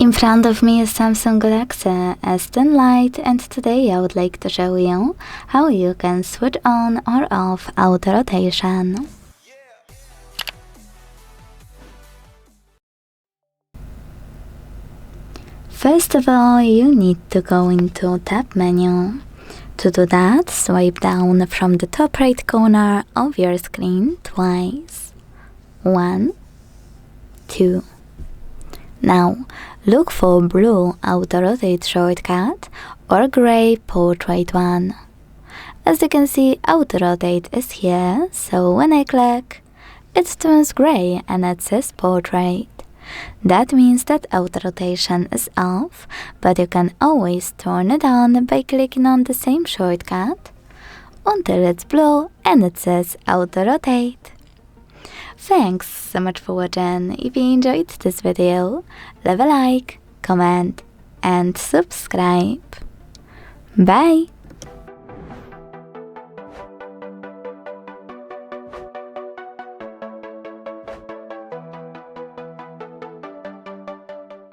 In front of me is Samsung Galaxy S10 Lite, and today I would like to show you how you can switch on or off auto rotation. First of all, you need to go into Tab menu. To do that, swipe down from the top right corner of your screen twice. 1, 2. Now, look for blue auto rotate shortcut or grey portrait one. As you can see, auto rotate is here, so when I click, it turns grey and it says portrait. That means that auto rotation is off, but you can always turn it on by clicking on the same shortcut until it's blue and it says auto rotate. Thanks so much for watching. If you enjoyed this video, leave a like, comment and subscribe. Bye!